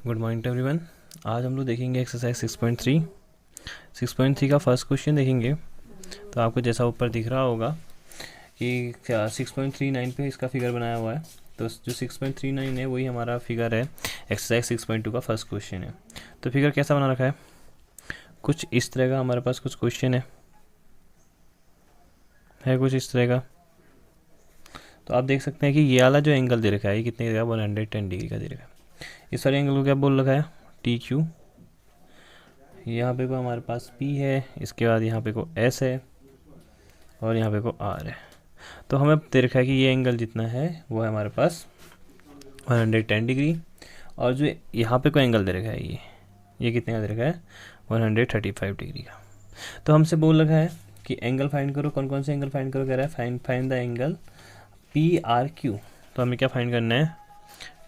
Good morning to everyone. आज हम लोग देखेंगे एक्सरसाइज 6.3 का फर्स्ट क्वेश्चन देखेंगे। तो आपको जैसा ऊपर दिख रहा होगा कि 6.39 पे इसका फिगर बनाया हुआ है। तो जो 6.39 है वही हमारा फिगर है, एक्सरसाइज 6.2 का फर्स्ट क्वेश्चन है। तो फिगर कैसा बना रखा है, कुछ इस तरह का हमारे पास कुछ क्वेश्चन है कुछ इस तरह का। तो आप देख सकते हैं कि ये वाला जो एंगल दे रखा है ये कितने का, 110 डिग्री का दे रखा है। इस वाले एंगल को क्या बोल रखा है, टी क्यू। यहाँ पे को हमारे पास P है, इसके बाद यहाँ पे को S है और यहाँ पे को R है। तो हमें दे रखा है कि ये एंगल जितना है वो है हमारे पास 110 डिग्री, और जो यहाँ पे को एंगल दे रखा है ये कितने का दे रखा है, 135 डिग्री का। तो हमसे बोल रखा है कि एंगल फाइंड करो, कौन कौन से एंगल फाइंड करो, कह रहा है फाइंड द एंगल PRQ। तो हमें क्या फाइंड करना है,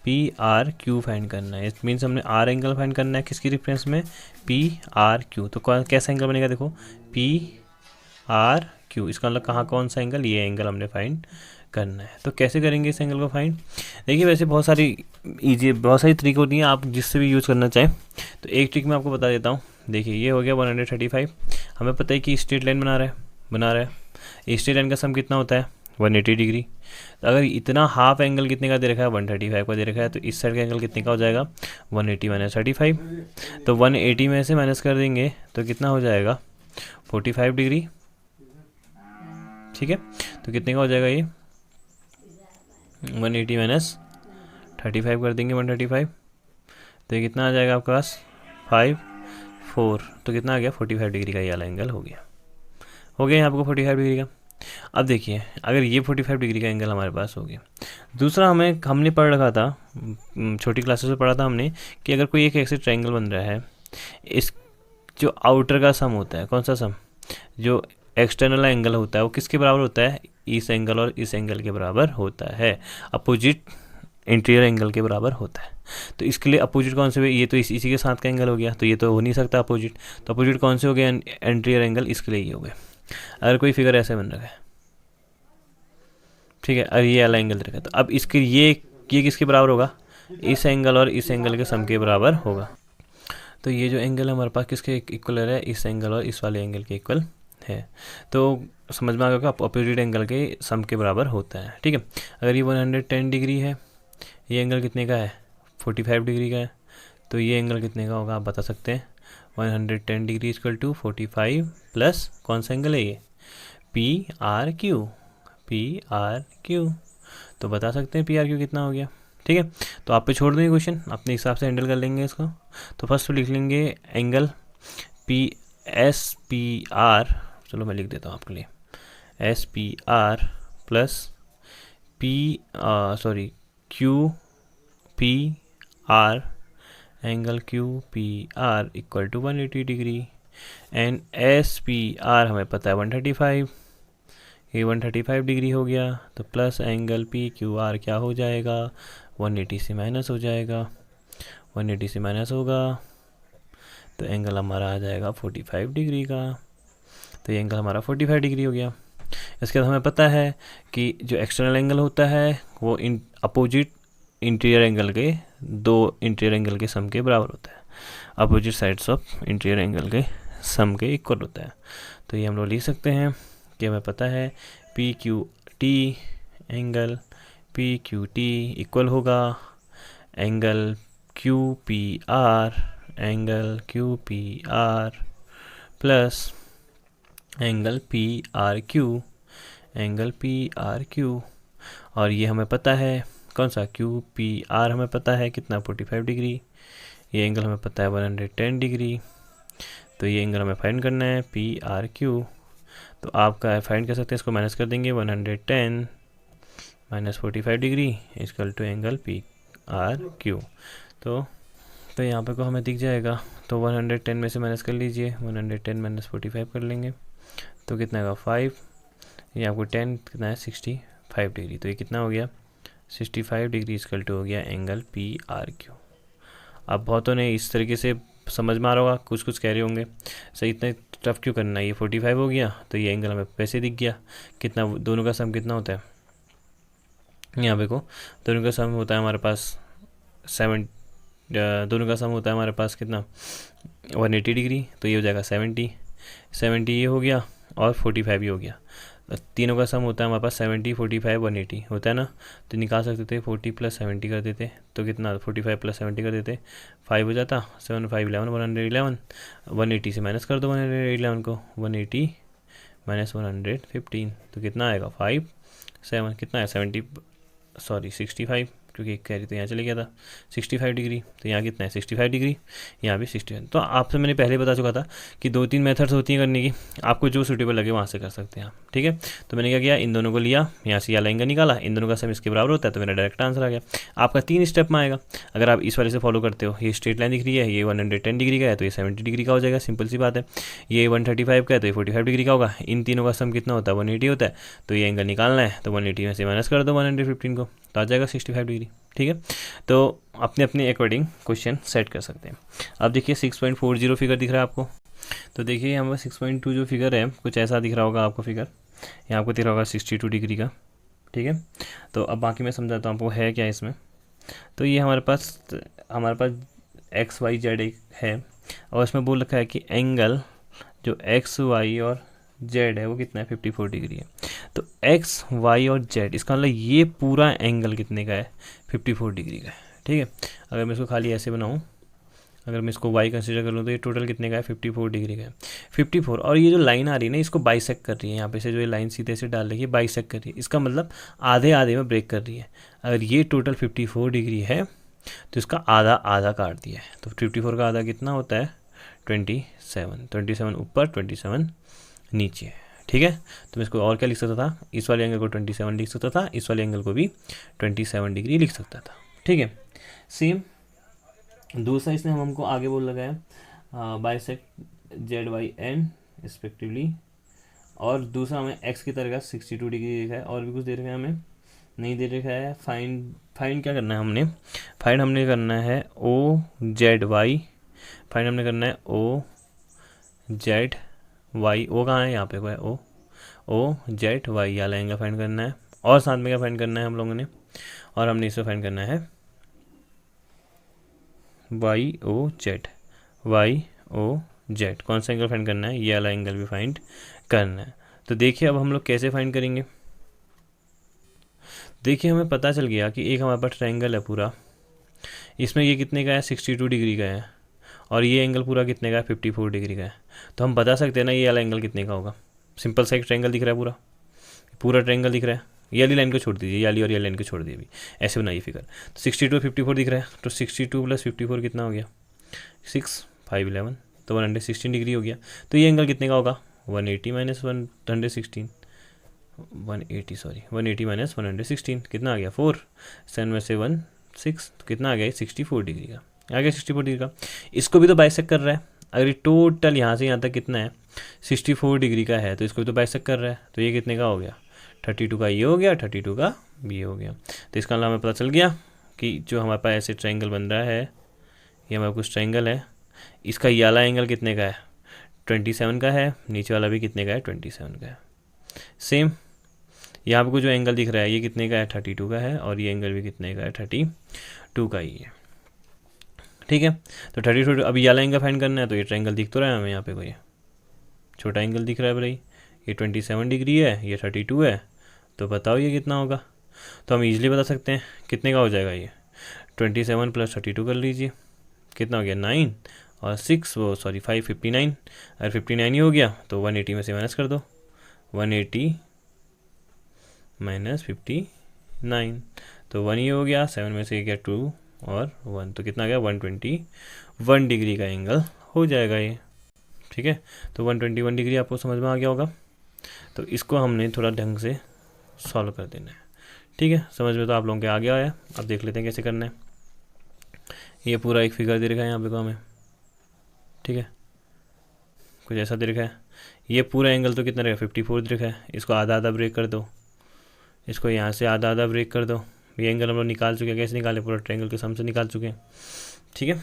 PRQ फाइंड करना है। इट मीन्स हमने R एंगल फाइंड करना है किसकी रिफरेंस में, PRQ। तो कैसा एंगल बनेगा, देखो PRQ, इसका मतलब कहाँ कौन सा एंगल, ये एंगल हमने फाइंड करना है। तो कैसे करेंगे इस एंगल को फाइंड, देखिए वैसे बहुत सारी ट्रिक होती हैं, आप जिससे भी यूज़ करना चाहें। तो एक ट्रिक मैं आपको बता देता हूँ। देखिए ये हो गया 135, हमें पता है कि स्ट्रेट लाइन बना रहा है। स्ट्रेट लाइन का सम कितना होता है, 180 डिग्री। तो अगर इतना हाफ एंगल कितने का दे रखा है, 135 का दे रखा है, तो इस साइड का एंगल कितने का हो जाएगा, 180 माइनस 35। तो 180 में से माइनस कर देंगे तो कितना हो जाएगा, 45 डिग्री। ठीक है, तो कितने का हो जाएगा ये, 180 माइनस 35 कर देंगे, 135। तो ये कितना आ जाएगा आपके पास, 4। तो कितना आ गया, 45 डिग्री का ये वाला एंगल हो गया यहाँ आपको 45 डिग्री का। अब देखिए अगर ये 45 डिग्री का एंगल हमारे पास हो गया, दूसरा हमने पढ़ रखा था, छोटी क्लासेस में पढ़ा था हमने, कि अगर कोई एक ऐसे ट्रायंगल बन रहा है, इस जो आउटर का सम होता है, कौन सा सम, जो एक्सटर्नल एंगल होता है वो किसके बराबर होता है, इस एंगल और इस एंगल के बराबर होता है, अपोजिट इंटीरियर एंगल के बराबर होता है। तो इसके लिए अपोजिट कौन से, ये तो इसी के साथ का एंगल हो गया, तो ये तो हो नहीं सकता अपोजिट। तो अपोजिट कौन से हो गए, इंटीरियर एंगल, इसके लिए ये हो गए। अगर कोई फिगर ऐसे बन रहा है, ठीक है, अगर ये वाला एंगल रखा है, तो अब इसके ये किसके बराबर होगा, इस एंगल और इस एंगल के सम के बराबर होगा। तो ये जो एंगल हमारे पास किसके इक्वल है, इस एंगल और इस वाले एंगल के इक्वल है। तो समझ में आ गया, अपोजिट एंगल के सम के बराबर होता है। ठीक है, अगर ये 110 डिग्री है, ये एंगल कितने का है, 45 डिग्री का है, तो ये एंगल कितने का होगा आप बता सकते हैं, 110 डिग्री इक्वल टू 45 प्लस कौन सा एंगल है ये, PRQ। तो बता सकते हैं PRQ कितना हो गया। ठीक है, तो आप पे छोड़ देंगे क्वेश्चन, अपने हिसाब से हैंडल कर लेंगे इसको। तो फर्स्ट लिख लेंगे एंगल PSPR, चलो मैं लिख देता हूँ आपके लिए, SPR plus QPR, angle QPR equal to 180 degree, and SPR हमें पता है 135, ये 135 डिग्री हो गया। तो प्लस एंगल PQR क्या हो जाएगा, 180 से माइनस हो जाएगा, 180 से माइनस होगा तो एंगल हमारा आ जाएगा 45 डिग्री का। तो ये एंगल हमारा 45 डिग्री हो गया। इसके बाद हमें पता है कि जो एक्सटर्नल एंगल होता है वो अपोजिट इंटीरियर एंगल के, दो इंटीरियर एंगल के सम के बराबर होता है, opposite sides of interior angle के सम के इक्वल होता है। तो ये हम लोग लिख सकते हैं कि हमें पता है PQT, एंगल PQT इक्वल होगा angle QPR plus angle PRQ। और ये हमें पता है कौन सा, QPR हमें पता है कितना, 45 डिग्री, ये एंगल हमें पता है 110 डिग्री। तो ये एंगल हमें फाइंड करना है PRQ। तो आपका फाइंड कर सकते हैं, इसको माइनस कर देंगे, 110 minus 45 degree equal to angle PRQ। तो यहाँ पे को हमें दिख जाएगा। तो 110 में से माइनस कर लीजिए, 110 माइनस 45 कर लेंगे तो कितना का 5, ये आपको 10 कितना है 65 डिग्री। तो ये कितना हो गया 65 डिग्री इक्वल टू हो गया एंगल PRQ। अब बहुतों ने इस तरीके से समझ में आ रहा होगा, कुछ कह रहे होंगे सही इतना टफ क्यों करना है, ये 45 हो गया तो ये एंगल हमें वैसे दिख गया, कितना दोनों का सम कितना होता है, यहाँ पे को दोनों का सम होता है हमारे पास दोनों का सम होता है हमारे पास कितना 180 डिग्री, तो ये हो जाएगा 70 ये हो गया और 45 ये हो गया। तीनों का सम होता है हमारे पास 70 45 180 होता है ना, तो निकाल सकते थे 40 + 70 कर देते तो कितना 45 + 70 कर देते 5 हो जाता 7 5 11 111 180 से माइनस कर दो 111 को 180 - 115 तो कितना आएगा 5 7 कितना है 65 क्योंकि एक कैरी तो यहाँ चले गया था 65 डिग्री, तो यहाँ कितना है 65 डिग्री, यहाँ भी 65। तो आपसे मैंने पहले बता चुका था कि 2-3 मेथड्स होती हैं करने की, आपको जो सूटेबल लगे वहाँ से कर सकते हैं आप, ठीक है। तो मैंने क्या किया, इन दोनों को लिया, यहाँ से या लाइन का निकाला, इन दोनों का सम इसके बराबर होता है, तो मेरा डायरेक्ट आंसर आ गया। आपका 3 स्टेप में आएगा। अगर आप इस वाले से फॉलो करते हो, ये स्ट्रेट लाइन दिख रही है, ये 110 डिग्री का है तो ये 70 डिग्री का हो जाएगा, सिंपल सी बात है। ये 135 का है तो ये 45 डिग्री का होगा। इन तीनों का सम कितना होता है 180 होता है, तो ये एंगल निकालना है, तो 180 में से माइनस कर दो 115 को, तो आ जाएगा 65 डिग्री, ठीक है। तो अपने अपने अकॉर्डिंग क्वेश्चन सेट कर सकते हैं। अब देखिए 6.40 फिगर दिख रहा है आपको, तो देखिए यहाँ पर 6.2 जो फिगर है कुछ ऐसा दिख रहा होगा आपको फिगर, यहाँ आपको दिख रहा होगा 62 डिग्री का, ठीक है। तो अब बाकी मैं समझाता हूँ आपको है क्या इसमें। तो ये हमारे पास XYZ है और इसमें बोल रखा है कि एंगल जो XY और Z है वो कितना है 54 डिग्री है। तो X Y और Z इसका मतलब ये पूरा एंगल कितने का है 54 डिग्री का है, ठीक है। अगर मैं इसको खाली ऐसे बनाऊँ, अगर मैं इसको Y कंसीडर कर लूँ तो ये टोटल कितने का है 54 डिग्री का है 54। और ये जो लाइन आ रही है ना इसको बाइसेक्ट कर रही है, यहाँ पे से जो ये लाइन सीधे से डाल रही है बाइसेक्ट कर रही है, इसका मतलब आधे आधे में ब्रेक कर रही है। अगर ये टोटल 54 डिग्री है तो इसका आधा आधा काट दिया है, तो 54 का आधा कितना होता है 27 ऊपर 27 नीचे, ठीक है। तो मैं इसको और क्या लिख सकता था, इस वाले एंगल को 27 लिख सकता था, इस वाले एंगल को भी 27 डिग्री लिख सकता था, ठीक है। सेम दूसरा इसने हमको आगे बोल लगाया बाइसेक्ट ZYN रिस्पेक्टिवली, और दूसरा हमें x की तरह का 62 डिग्री देखा है, और भी कुछ दे रखा है हमें नहीं दे रखा है। फाइंड क्या करना है हमने, फाइंड हमने करना है OZY, फाइंड हमने करना है OZY, ओ कहाँ है यहाँ पे कोई OZY या लाइन फाइंड करना है, और साथ में क्या फाइंड करना है हम लोगों ने, और हमने इसे फाइंड करना है YOZ, कौन सा एंगल फाइंड करना है, ये वाला एंगल भी फाइंड करना है। तो देखिए अब हम लोग कैसे फाइंड करेंगे। देखिए हमें पता चल गया कि एक हमारे पास ट्रायंगल है पूरा, इसमें ये कितने का है 62 डिग्री का है, और ये एंगल पूरा कितने का है 54 डिग्री का है। तो हम बता सकते हैं ना ये वाला एंगल कितने का होगा। सिंपल सा एक ट्रायंगल दिख रहा है, पूरा ट्रायंगल दिख रहा है। ये वाली लाइन को छोड़ दीजिए, याली और ये लाइन को छोड़ दीजिए, ऐसे बनाइए फिगर। तो 62 54 दिख रहा है, तो 62 + 54 कितना हो गया 6 5 11, तो 116 डिग्री हो गया। तो ये एंगल कितने का होगा 180 - 116 180 - 116 कितना आ गया 4, 7 में से 1 6, तो कितना आ गया 64 डिग्री का आ गया 64 डिग्री का। इसको भी तो बाइसेक्ट कर रहा है, अगर ये टोटल यहाँ से यहाँ तक कितना है 64 डिग्री का है, तो इसको भी तो बाइसेक्ट कर रहा है, तो ये कितने का हो गया 32 का ये हो गया, 32 का ये हो गया। तो इसका हमें पता चल गया कि जो हमारे पास ऐसे ट्रायंगल बन रहा है, ये हमारा कुछ ट्रायंगल है, इसका ये वाला एंगल कितने का है 27 का है, नीचे वाला भी कितने का है 27 का है। सेम यहाँ पे जो एंगल दिख रहा है ये कितने का है 32 का है, और ये एंगल भी कितने का है 32 का ही है, ठीक है। तो 32 अभी ये वाला एंगल फाइंड करना है, तो ये ट्रायंगल दिख तो रहा है हमें यहाँ पे, कोई छोटा एंगल दिख रहा है भाई, ये 27 डिग्री है, ये 32 है, तो बताओ ये कितना होगा। तो हम इजीली बता सकते हैं कितने का हो जाएगा, ये 27 + 32 कर लीजिए, कितना हो गया 9 और 6 5 59। अगर 59 ही हो गया तो 180 में से माइनस कर दो, 180 - 59, तो 1 ही हो गया, 7 में से गया 2 और 1, तो कितना गया 121 डिग्री का एंगल हो जाएगा ये, ठीक है। तो 121 डिग्री आपको समझ में आ गया होगा। तो इसको हमने थोड़ा ढंग से सॉल्व कर देना है, ठीक है। समझ में तो आप लोगों के आ गया है। अब देख लेते हैं कैसे करना है। ये पूरा एक फिगर दे रखा है यहाँ पे को हमें, ठीक है, कुछ ऐसा दे रखा है। ये पूरा एंगल तो कितना रहेगा 54 दे रखा है, इसको आधा आधा ब्रेक कर दो, इसको यहाँ से आधा आधा ब्रेक कर दो। ये एंगल हम लोग निकाल चुके हैं, कैसे निकाले पूरा ट्रायंगल के सम से निकाल चुके हैं, ठीक है।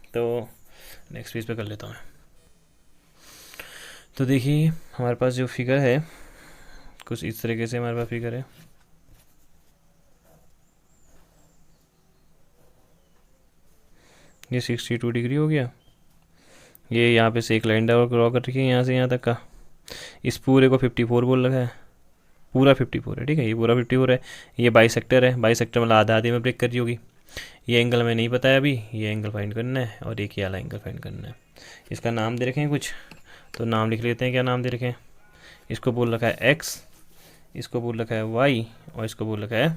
तो नेक्स्ट पेज पे कर लेता हूँ मैं। तो देखिए हमारे पास जो फिगर है कुछ इस तरीके से हमारे पास फिगर है। ये 62 डिग्री हो गया। ये यहाँ पे से एक लाइन ड्रॉ कर रखी है यहाँ से यहाँ तक का, इस पूरे को 54 बोल रखा है, पूरा 54 है, ठीक है, ये पूरा 54 है। ये बाइसेक्टर है, बाइसेक्टर मतलब आधा आधे में ब्रेक कर रही होगी। ये एंगल हमें नहीं पता है अभी, ये एंगल फाइंड करना है और एक ये वाला एंगल फाइंड करना है। इसका नाम दे रखें कुछ, तो नाम लिख लेते हैं। क्या नाम दे रखें? इसको बोल रखा है एक्स, इसको बोल रखा है वाई और इसको बोल रखा है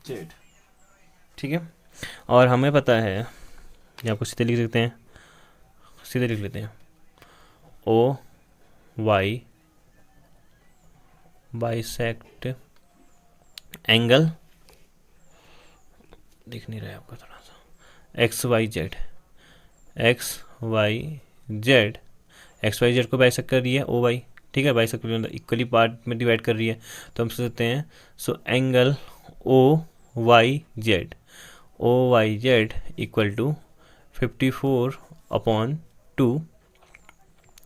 जेड, ठीक है। और हमें पता है, यहाँ को सीधे लिख सकते हैं, सीधे लिख लेते हैं, ओ वाई बाइसेक्ट एंगल, दिख नहीं रहा है आपका थोड़ा सा, X Y Z, X Y Z, X Y Z को बाइसेक्ट कर रही है ओ वाई, ठीक है, बाइसेक्ट इक्वली पार्ट में डिवाइड कर रही है, तो हम सोचते हैं so angle O Y Z, O Y Z equal to 54/2,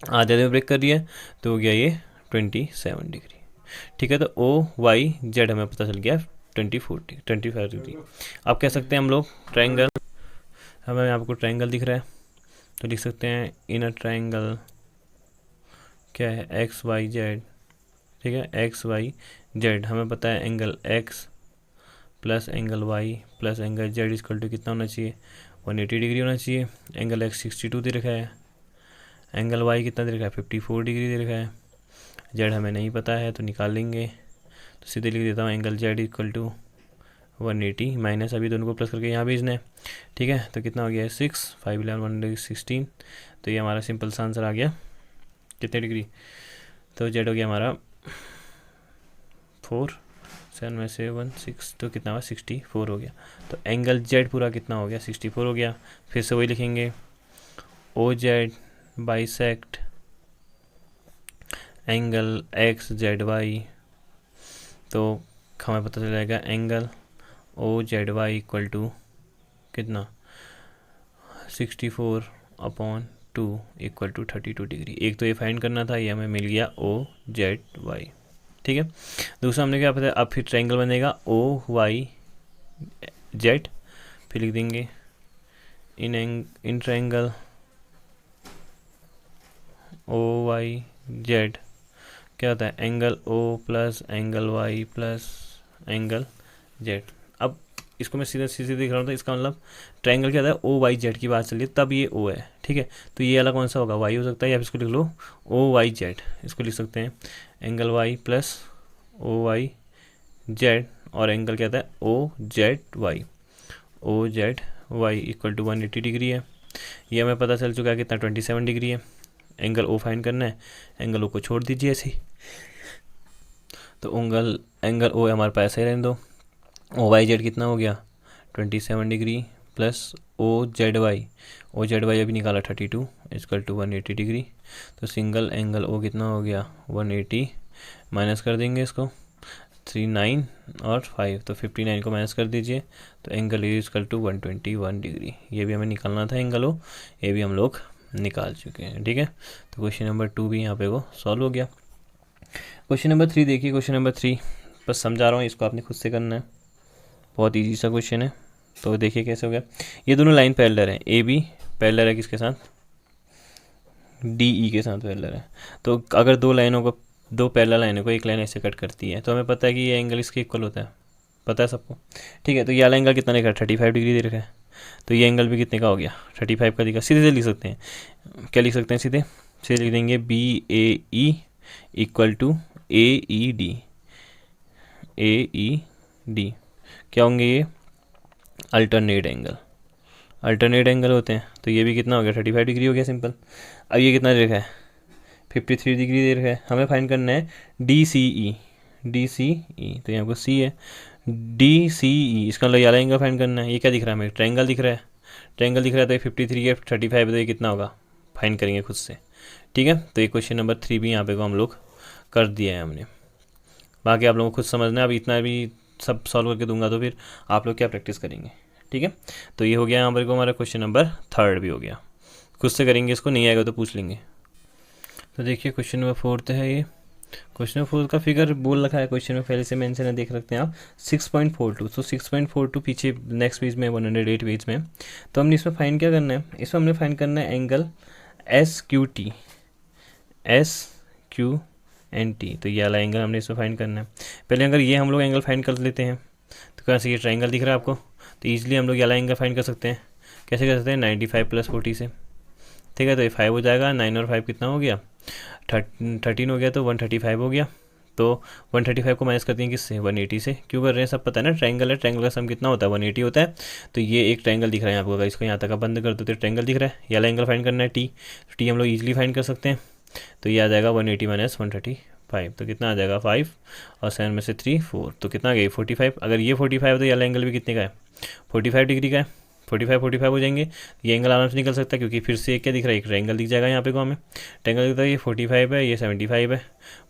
आधे में ब्रेक कर रही है तो हो गया ये 27 डिग्री, ठीक है। तो ओ वाई जेड हमें पता चल गया 25 डिग्री। अब कह सकते हैं हम लोग ट्रायंगल, हमें आपको ट्रायंगल दिख रहा है तो लिख सकते हैं इनर ट्रायंगल क्या है, एक्स वाई जेड, ठीक है, एक्स वाई जेड हमें पता है angle X plus angle Y plus angle Z equal to कितना होना चाहिए, 180 डिग्री होना चाहिए। एंगल एक्स 62 दे रखा है, एंगल वाई कितना दे रखा है, 54 डिग्री दे रखा है। जेड हमें नहीं पता है तो निकाल लेंगे, तो सीधे लिख देता हूँ angle Z equal to 180 minus अभी दोनों को प्लस करके यहाँ भेजना है, ठीक है। तो कितना हो गया है 6, 5 11 116, तो ये हमारा सिंपल सा आंसर आ गया कितने डिग्री, तो जेड हो गया हमारा 4, 7 में से 1 6, तो कितना हुआ 64 हो गया। तो एंगल जेड पूरा कितना हो गया 64 हो गया। फिर से वही लिखेंगे O Z bisect angle X Z Y, तो हमें पता चल जाएगा angle O Z Y equal to कितना 64/2 इक्वल टू 32 डिग्री। एक तो ये फाइंड करना था, ये हमें मिल गया ओ जेड वाई, ठीक है। दूसरा हमने क्या पता, अब फिर ट्रायंगल बनेगा ओ वाई जेड, फिर लिख देंगे in triangle O Y Z क्या होता है angle O plus angle Y plus angle Z. अब इसको मैं सीधे सीधे दिख रहा हूँ, तो इसका मतलब ट्रायंगल क्या होता है ओ वाई जेड की बात चल रही है, तब ये ओ है, ठीक है। तो ये वाला कौन सा होगा, वाई हो सकता है, या फिर इसको लिख लो ओ वाई जेड, इसको लिख सकते हैं angle Y plus O Y Z, और एंगल क्या होता है O Z Y, O Z Y equal to 180 degree है। ये हमें पता चल चुका है कितना 27 डिग्री है। एंगल ओ फाइंड करना है, एंगल ओ को छोड़ दीजिए ऐसे ही, तो एंगल ओ हमारे पास ऐसे रहने दो। ओ वाई जेड कितना हो गया 27 degree plus O Z Y अभी निकाला 32 इक्वल टू 180 डिग्री। तो सिंगल एंगल ओ कितना हो गया 180, माइनस कर देंगे इसको 39 और 5, तो 59 को माइनस कर दीजिए, तो angle A equal to 121 degree. ये भी हमें निकालना था एंगल ओ, ये भी हम लोग निकाल चुके हैं, ठीक है। तो क्वेश्चन नंबर 2 भी यहाँ पे वो सॉल्व हो गया। क्वेश्चन नंबर 3 देखिए, क्वेश्चन नंबर 3 बस समझा रहा हूँ, इसको आपने खुद से करना है, बहुत इजी सा क्वेश्चन है। तो देखिए कैसे हो गया, ये दोनों लाइन पैरेलल है, ए बी पैरेलल है किसके साथ, डी ई के साथ पैरेलल है। तो अगर दो पैरेलल लाइनों को एक लाइन ऐसे कट करती है, तो हमें पता है कि ये एंगल इसके इक्वल होता है, पता है सबको, ठीक है। तो ये वाला एंगल कितना लिखा है 35 डिग्री दे रखा है, तो ये एंगल भी कितने का हो गया 35 का दिखा। सीधे से लिख सकते हैं, क्या लिख सकते हैं, सीधे लिख देंगे B A E equal to A E D, क्या होंगे ये अल्टरनेट एंगल होते हैं। तो ये भी कितना हो गया 35 डिग्री हो गया सिंपल। अब ये कितना दे रखा है 53 डिग्री दे रखा है, हमें फाइंड करना है डी सी ई, तो यहाँ पर सी है, डी सी ई इसका मतलब वाला एंगल फाइंड करना है। ये क्या दिख रहा है हमें, ट्रायंगल दिख रहा है, तो ये 53 है 35, तो ये कितना होगा फाइंड करेंगे खुद से, ठीक है। तो ये क्वेश्चन नंबर 3 भी यहाँ पे को हम लोग कर दिया है हमने, बाकी आप लोगों को खुद समझना है। अब इतना भी सब सॉल्व करके दूंगा तो फिर आप लोग क्या प्रैक्टिस करेंगे, ठीक है। तो ये हो गया यहाँ पर को हमारा क्वेश्चन नंबर 3 भी हो गया, खुद से करेंगे, इसको नहीं आएगा तो पूछ लेंगे। तो देखिए क्वेश्चन नंबर 4 है ये, क्वेश्चन नंबर 4 का फिगर बोल रखा है क्वेश्चन में, पहले से मेंशन है, देख सकते हैं आप 6.42। तो 6.42 पीछे नेक्स्ट पेज में 108 पेज में। तो हमने इसमें फाइंड क्या करना है, इसमें हमने फाइंड करना है एंगल SQT, SQNT। तो ये वाला एंगल हमने इसमें फाइंड करना है। पहले अगर ये हम लोग एंगल फाइंड कर लेते हैं तो कैसे, ये ट्राइंगल दिख रहा है आपको, तो ईजिली हम लोग ये वाला एंगल फाइंड कर सकते हैं। कैसे कर सकते हैं, 95 + 40 से, ठीक है। तो ये 5 हो जाएगा, 9 और 5 कितना हो गया, 13 हो गया, तो 135 हो गया। तो 135 को माइनस करते हैं किससे, 180 से। क्यों कर रहे हैं, सब पता है ना, ट्रायंगल है, ट्रायंगल का सम कितना होता है, 180 होता है। तो ये एक ट्रायंगल दिख रहा है आपको, इसको यहाँ तक आप बंद कर दो तो ट्रायंगल दिख रहा है। ये वाला एंगल फाइंड करना है टी, तो टी हम लोग ईजिली फाइंड कर सकते हैं। तो ये आ जाएगा 180 - 135, तो कितना आ जाएगा 5 और 7 में से 3 4, तो कितना आ गया 45। अगर ये 45 है तो ये वाला एंगल भी कितने का है, 45 डिग्री का है। 45 हो जाएंगे, ये एंगल आराम से निकल सकता है, क्योंकि फिर से एक क्या दिख रहा है, एक ट्रायंगल दिख जाएगा यहाँ पे को हमें। ट्रायंगल दिखता है, ये 45 है, ये 75 है।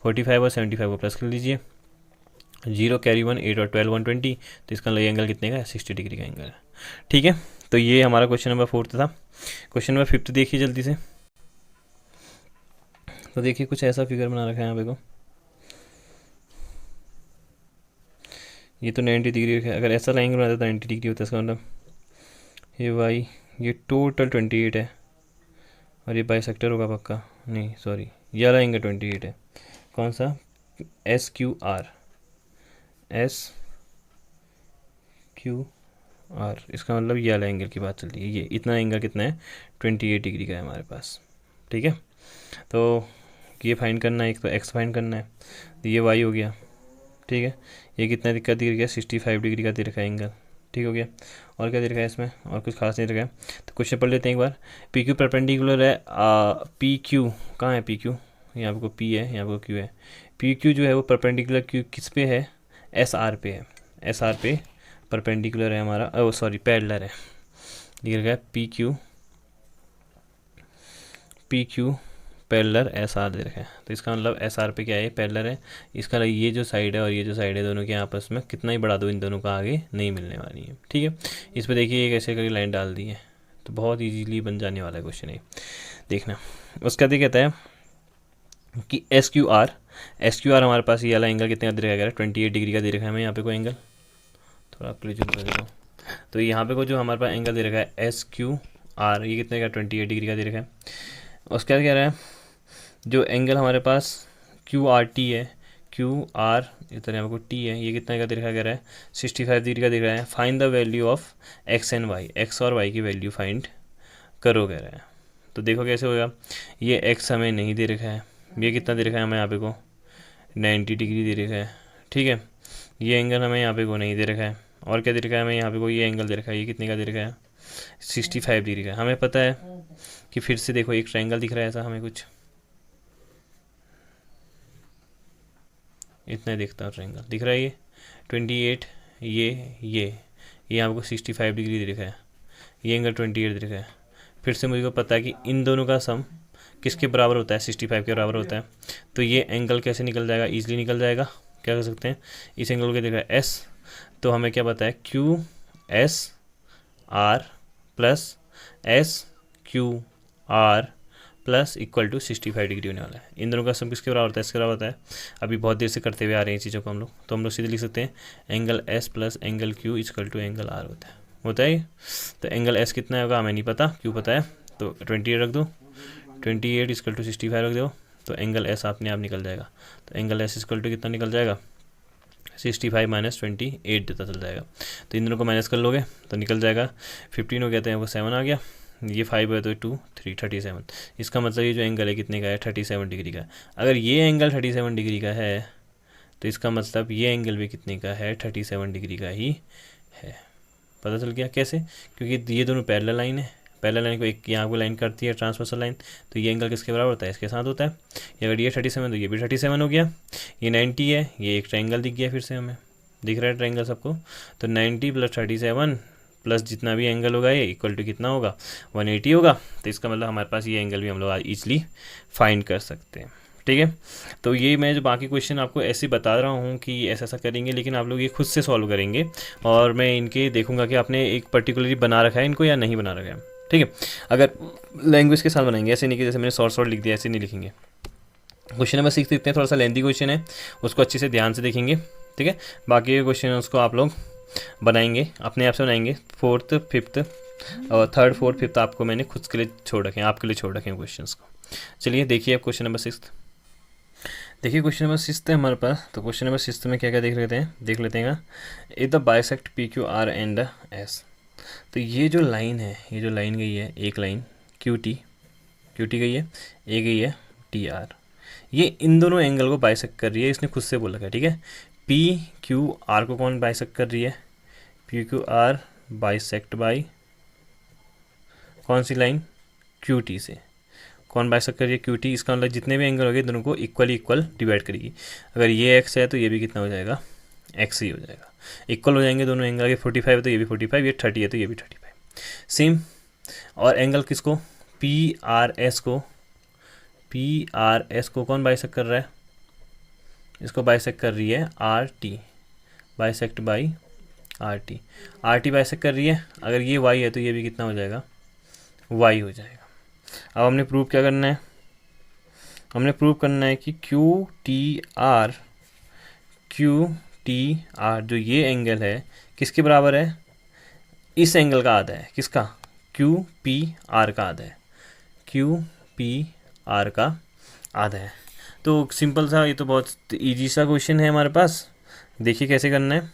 45 और 75 को प्लस कर लीजिए, 0 कैरी 1, 8 और 12 120। तो इसका एंगल कितने का है, 60 डिग्री का एंगल है, ठीक है। तो ये हमारा क्वेश्चन नंबर 4 था। क्वेश्चन नंबर 5 देखिए जल्दी से। तो देखिए कुछ ऐसा फिगर बना रखा है यहाँ पे को, ये तो 90 डिग्री है। अगर ऐसा एंगल बनाता तो 90 डिग्री होता है, इसका मतलब ये वाई, ये टोटल 28 है, और ये बाइसेक्टर होगा पक्का, नहीं सॉरी, ये वाला एंगल 28 है। कौन सा, SQR, इसका मतलब ये वाला एंगल की बात चल रही है। ये इतना एंगल कितना है, 28 डिग्री का है हमारे पास, ठीक है। तो ये फाइंड करना है, एक तो एक्स फाइंड करना है, तो ये वाई हो गया, ठीक है। ये कितना दिक्कत दे रखा है, 65 डिग्री का दे रखा है एंगल, ठीक हो गया। और क्या दे रखा है इसमें, और कुछ खास नहीं रखा है। तो क्वेश्चन पढ़ लेते हैं एक बार। PQ परपेंडिकुलर है, PQ कहाँ है, PQ यहाँ पे को P है, यहाँ पे को Q है। PQ जो है वो परपेंडिकुलर Q किस पे है, SR पे है, SR पे परपेंडिकुलर है हमारा, ओ सॉरी पैरेलल है, लिख रखा है PQ पैरेलल SR दे रखा है। तो इसका मतलब SR पे क्या है, पैरेलल है। इसका ये जो साइड है और ये जो साइड है, दोनों के आपस में कितना ही बढ़ा दो, इन दोनों का आगे नहीं मिलने वाली है, ठीक है। इस पर देखिए एक ऐसे करके लाइन डाल दी है, तो बहुत इजीली बन जाने वाला है क्वेश्चन है, देखना। उसका क्या कहता है कि SQR हमारे पास ये वाला एंगल कितने का दे रखा है, 28 डिग्री का दे रखा है हमें यहाँ पे कोई एंगल, थोड़ा आपके लिए जूम कर देता हूँ। तो यहाँ पे को जो हमारे पास एंगल दे रखा है SQR, ये कितने का, 28 डिग्री का दे रखा है। उसका क्या कह रहा है, जो एंगल हमारे पास QRT है, QR इधर यहाँ पर T है, ये कितना का दे रखा है, 65 डिग्री का दिख रहा है। Find the value of X and Y, X और Y की वैल्यू फाइंड करो कह रहा है। तो देखो कैसे होगा, ये X हमें नहीं दे रखा है, ये कितना दे रखा है हमें यहाँ पे को 90 डिग्री दे रखा है, ठीक है। ये एंगल हमें यहाँ पे को नहीं दे रखा है, और क्या दे रखा है हमें यहाँ पे को, ये एंगल दे रखा है, ये कितने का दे रखा है, 65 डिग्री का। हमें पता है कि फिर से देखो एक ट्रायंगल दिख रहा है ऐसा, हमें कुछ इतना ही दिखता है ट्रायंगल, दिख रहा है ये 28, ये आपको 65 डिग्री दे रखा है, ये एंगल 28 दे रखा है। फिर से मुझे को पता है कि इन दोनों का सम किसके बराबर होता है, 65 के बराबर होता है। तो ये एंगल कैसे निकल जाएगा, ईजिली निकल जाएगा। क्या कर सकते हैं, इस एंगल को देखा है S, तो हमें क्या पता है QSR plus SQR plus equal to 65 degree होने वाला है। इन दोनों का सम किसके बराबर होता है, इसके बराबर होता है। अभी बहुत देर से करते हुए आ रहे हैं चीज़ों को हम लोग, तो हम लोग सीधे लिख सकते हैं angle S plus angle Q equal to angle R होता है। तो एंगल S कितना होगा हमें नहीं पता, Q पता है, तो 28 रख दो, 28 इक्वल टू 65 रख दो, तो एंगल S अपने आप निकल जाएगा। तो एंगल S इक्वल टू कितना निकल जाएगा, 65 - 28 देता चल जाएगा। तो इन दोनों को माइनस कर लोगे तो निकल जाएगा 15 हो गया, तो यहाँ पर 7 आ गया, ये 5 है तो 2 3 37। इसका मतलब ये जो एंगल है कितने का है, 37 डिग्री का। अगर ये एंगल 37 डिग्री का है तो इसका मतलब ये एंगल भी कितने का है, 37 डिग्री का ही है। पता चल गया कैसे, क्योंकि ये दोनों पैरेलल लाइन है, पैरेलल लाइन को एक यहाँ को लाइन करती है ट्रांसवर्सल लाइन, तो ये एंगल किसके बराबर होता है, इसके साथ होता है। अगर ये 37 तो ये भी 37 हो गया, ये 90 है, ये एक ट्रायंगल दिख गया, फिर से हमें दिख रहा है ट्रायंगल सबको। तो 90 + 37 प्लस जितना भी एंगल होगा ये इक्वल टू कितना होगा, 180 होगा। तो इसका मतलब हमारे पास ये एंगल भी हम लोग ईजिली फाइंड कर सकते हैं, ठीक है। तो ये मैं जो बाकी क्वेश्चन आपको ऐसे बता रहा हूँ कि ऐसा ऐसा करेंगे, लेकिन आप लोग ये खुद से सॉल्व करेंगे, और मैं इनके देखूंगा कि आपने एक पर्टिकुलरली बना रखा है इनको या नहीं बना रखा है, ठीक है। अगर लैंग्वेज के साथ बनाएंगे, ऐसे नहीं कि जैसे मैंने शॉर्ट लिख दिया, ऐसे नहीं लिखेंगे। क्वेश्चन नंबर 6 देखते हैं, थोड़ा सा लेंथी क्वेश्चन है, उसको अच्छे से ध्यान से देखेंगे, ठीक है। बाकी के क्वेश्चन उसको आप लोग बनाएंगे, अपने आप से बनाएंगे। 4th 5th और 3rd 4th 5th आपको मैंने खुद के लिए छोड़ रखे हैं, आपके लिए छोड़ रखे हैं क्वेश्चन को। चलिए देखिए अब क्वेश्चन नंबर 6। देखिए क्वेश्चन नंबर 6 है हमारे पास। तो क्वेश्चन नंबर 6 में क्या क्या देख लेते हैं। If the bisect P Q R and S. तो ये जो लाइन है, ये जो लाइन गई है, एक लाइन क्यू टी गई है, ए गई है टी आर, ये इन दोनों एंगल को बाइसेक्ट कर रही है, इसने खुद से बोला है, ठीक है। पी क्यू आर को कौन बाइसेक्ट कर रही है, P Q R bisect by कौन सी लाइन, क्यू टी से। कौन बाइसेक्ट कर रही है, क्यू टी। इसका मतलब जितने भी एंगल हो गए दोनों को इक्वल डिवाइड करेगी। अगर ये एक्स है तो ये भी कितना हो जाएगा, एक्स ही हो जाएगा। इक्वल हो जाएंगे दोनों एंगल। ये 45 है तो ये भी 45, ये 30 है तो ये भी 35 सेम। और एंगल किसको, पी आर एस को कौन बाइसेक्ट कर रहा है, इसको बाइसेक्ट कर रही है R T, bisect by R T bisect कर रही है। अगर ये वाई है तो ये भी कितना हो जाएगा, वाई हो जाएगा। अब हमने प्रूव क्या करना है, हमने प्रूव करना है कि क्यू टी आर जो ये एंगल है किसके बराबर है, इस एंगल का आधा है, किसका, क्यू पी आर का आधा है, क्यू पी आर का आधा है। तो सिंपल सा, ये तो बहुत इजी सा क्वेश्चन है हमारे पास। देखिए कैसे करना है।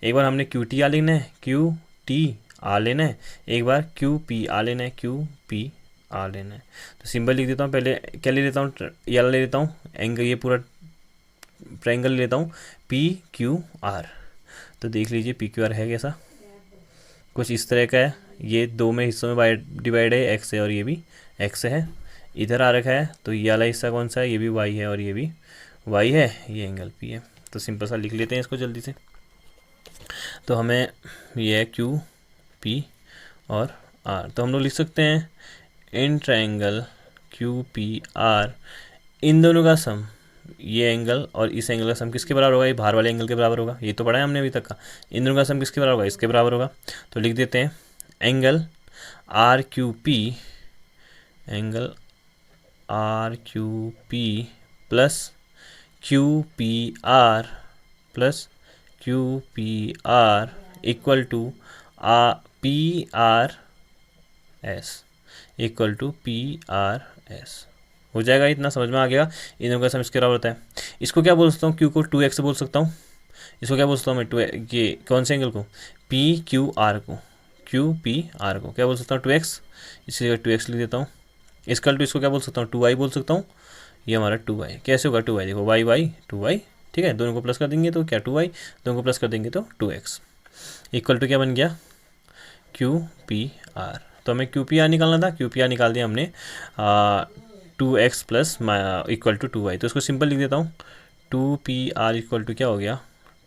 एक बार हमने क्यू टी आर लेना है, क्यू टी आर लेना है, एक बार क्यू पी आर लेना है, क्यू पी आर लेना है। तो सिंबल लिख देता हूँ, पहले क्या ले लेता हूँ, ये ले लेता हूँ एंगल, ये पूरा ट्रायंगल ले लेता हूँ, पी क्यू आर। तो देख लीजिए पी क्यू आर है कैसा, कुछ इस तरह का है। ये दो में हिस्सों में डिवाइड है, एक्स है और ये भी एक्स है। इधर आ रखा है तो ये वाला हिस्सा कौन सा है, ये भी वाई है और ये भी वाई है, ये एंगल पी है। तो सिंपल सा लिख लेते हैं इसको जल्दी से। तो हमें ये है क्यू पी और आर। तो हम लोग लिख सकते हैं in triangle Q P R, इन दोनों का सम, ये एंगल और इस एंगल का सम किसके बराबर होगा, ये बाहर वाले एंगल के बराबर होगा। ये तो पढ़ा है हमने अभी तक का। इन दोनों का सम किसके बराबर होगा, इसके बराबर होगा। तो लिख देते हैं angle R Q P, angle R Q P plus Q P R plus Q P R equal to P R S, equal to P R S हो जाएगा। इतना समझ में आ गया। इन दोनों का सम इसके बराबर होता है। इसको क्या बोल सकता हूँ, क्यू को 2x बोल सकता हूँ। इसको क्या बोल सकता हूँ मैं, ये कौन से एंगल को, पी क्यू आर को, क्यू पी आर को क्या बोल सकता हूँ, 2x। इसी जगह 2x लिख देता हूँ। इसकल टू इसको क्या बोल सकता हूँ, 2y बोल सकता हूँ। ये हमारा 2y कैसे होगा, 2y देखो y y 2y, ठीक है। दोनों को प्लस कर देंगे तो क्या 2y, दोनों को प्लस कर देंगे तो 2x, इक्वल टू क्या बन गया, क्यू पी आर। तो हमें क्यू पी आर निकालना था, क्यू पी आर निकाल दिया हमने 2x plus equal to 2y। तो इसको सिंपल लिख देता हूँ, 2pr इक्वल टू क्या हो गया,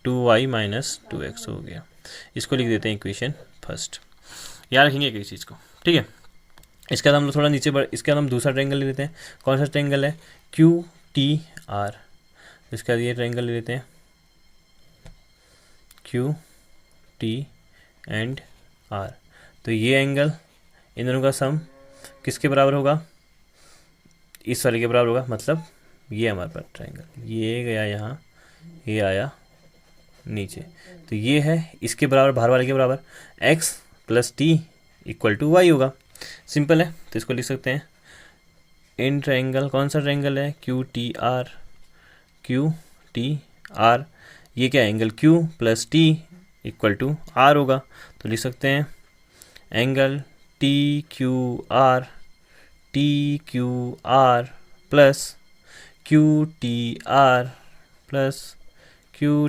2y माइनस 2x हो गया। इसको लिख देते हैं इक्वेशन फर्स्ट। याद रखेंगे एक चीज़ को, ठीक है। इसके बाद हम लोग थोड़ा नीचे इसके बाद हम दूसरा ट्रायंगल ले लेते हैं। कौन सा ट्रायंगल है, क्यू टी आर। इसके बाद ये ट्रायंगल ले लेते हैं, क्यू टी एंड आर। तो ये एंगल, इन दोनों का सम किसके बराबर होगा, इस वाले के बराबर होगा। मतलब ये हमारे पास ट्रायंगल, ये गया यहाँ, ये आया नीचे, तो ये है इसके बराबर, बाहर वाले के बराबर, x plus T equal to Y होगा। सिंपल है। तो इसको लिख सकते हैं इन ट्रायंगल, कौन सा ट्रायंगल है, Q T R, Q T R. ये क्या angle Q plus T equal to R होगा। तो लिख सकते हैं angle T Q R plus Q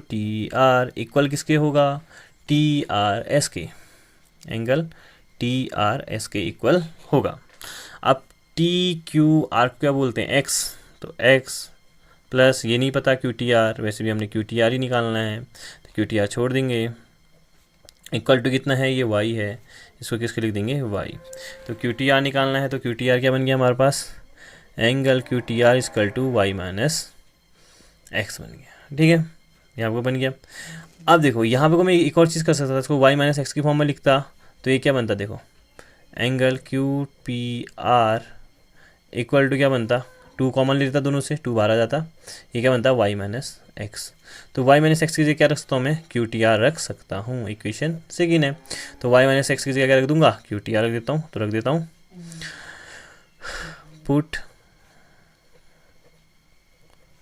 T R equal किसके होगा, टी आर एस के, एंगल टी आर एस के इक्वल होगा। अब टी क्यू आर को क्या बोलते हैं, एक्स। तो एक्स प्लस ये नहीं पता क्यू टी आर, वैसे भी हमने क्यू टी आर ही निकालना है तो क्यू टी आर छोड़ देंगे, इक्वल टू कितना है, ये वाई है, इसको किसके लिख देंगे, वाई। तो क्यू टी आर निकालना है तो क्यू टी आर क्या बन गया हमारे पास, angle Q T R equal to Y minus X बन गया, ठीक है। यहाँ पर बन गया। अब देखो यहाँ पे को मैं एक और चीज़ कर सकता था, इसको वाई माइनस एक्स की फॉर्म में लिखता तो ये क्या बनता, देखो angle Q P R equal to क्या बनता, 2 कॉमन ले लेता दोनों से, 2 बाहर आ जाता, ये क्या बनता है y माइनस एक्स। तो y माइनस एक्स की जगह क्या रख सकता हूँ मैं, क्यू टी आर रख सकता हूँ, इक्वेशन सेकेंड है। तो y माइनस एक्स की जगह क्या रख दूंगा, क्यू टी आर रख देता हूँ। तो रख देता हूँ put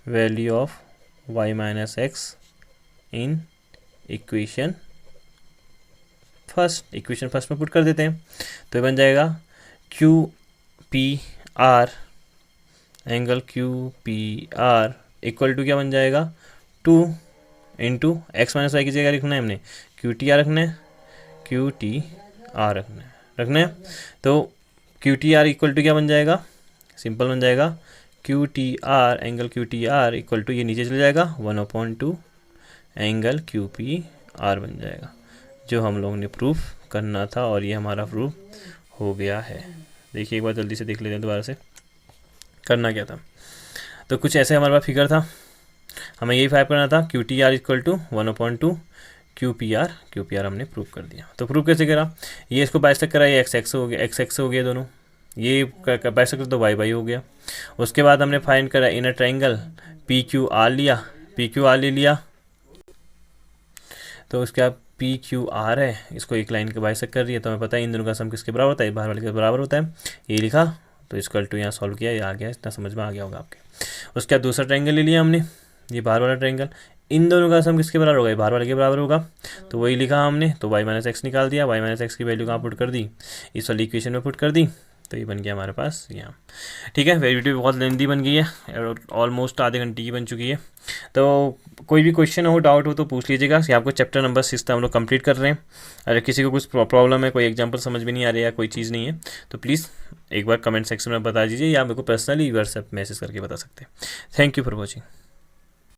value of y minus x in equation first, equation first में पुट कर देते हैं। तो ये बन जाएगा Q P R, angle Q P R equal to क्या बन जाएगा, 2 इंटू एक्स माइनस वाई की जगह रखना है हमने, क्यू टी आर रखना है, क्यू टी आर रखना है। तो Q T R equal to क्या बन जाएगा, सिंपल बन जाएगा Q T R, angle Q T R equal to, ये नीचे चले जाएगा 1/2 एंगल क्यू पी आर बन जाएगा, जो हम लोगों ने प्रूफ करना था, और ये हमारा प्रूफ हो गया है। देखिए एक बार जल्दी से देख लेते हैं दोबारा से करना क्या था। तो कुछ ऐसे हमारे पास फिगर था, हमें यही फाइव करना था, Q T R equal to 1/2 Q P R हमने प्रूव कर दिया। तो प्रूव कैसे करा, ये इसको बाइसेक्ट करा, ये एक्स एक्स हो गया, एक्स एक्स हो गया दोनों, ये बाइसेक्ट तो वाई वाई हो गया। उसके बाद हमने फाइंड करा inner triangle P Q R लिया, पी क्यू आर ले लिया, तो उसके बाद पी क्यू आर है, इसको एक लाइन के बाइसेक्ट कर रही है, तो हमें पता है इन दोनों का सम किसके बराबर होता है, बाहर वाले के बराबर होता है, ये लिखा। तो इसकल टू यहाँ सॉल्व किया, ये आ गया, इतना समझ में आ गया होगा आपके। उसके बाद दूसरा ट्रायंगल ले लिया हमने, ये बाहर वाला ट्रायंगल, इन दोनों का सम किसके बराबर होगा, ये बाहर वाले के बराबर होगा, तो वही लिखा हमने। तो y माइनस एक्स निकाल दिया, y माइनस एक्स की वैल्यू कहाँ पुट कर दी, इस वाली इक्वेशन में पुट कर दी, तो ये बन गया हमारे पास यहाँ। ठीक है, वीडियो बहुत लेंदी बन गई है, ऑलमोस्ट आधे घंटे की बन चुकी है। तो कोई भी क्वेश्चन हो, डाउट हो तो पूछ लीजिएगा। यहाँ आपको चैप्टर नंबर 6 हम लोग कंप्लीट कर रहे हैं। अगर किसी को कुछ प्रॉब्लम है, कोई एग्जांपल समझ में नहीं आ रही है, कोई चीज़ नहीं है, तो प्लीज़ एक बार कमेंट सेक्शन में बता दीजिए, या मेरे को पर्सनली व्हाट्सएप मैसेज करके बता सकते हैं। Thank you for watching.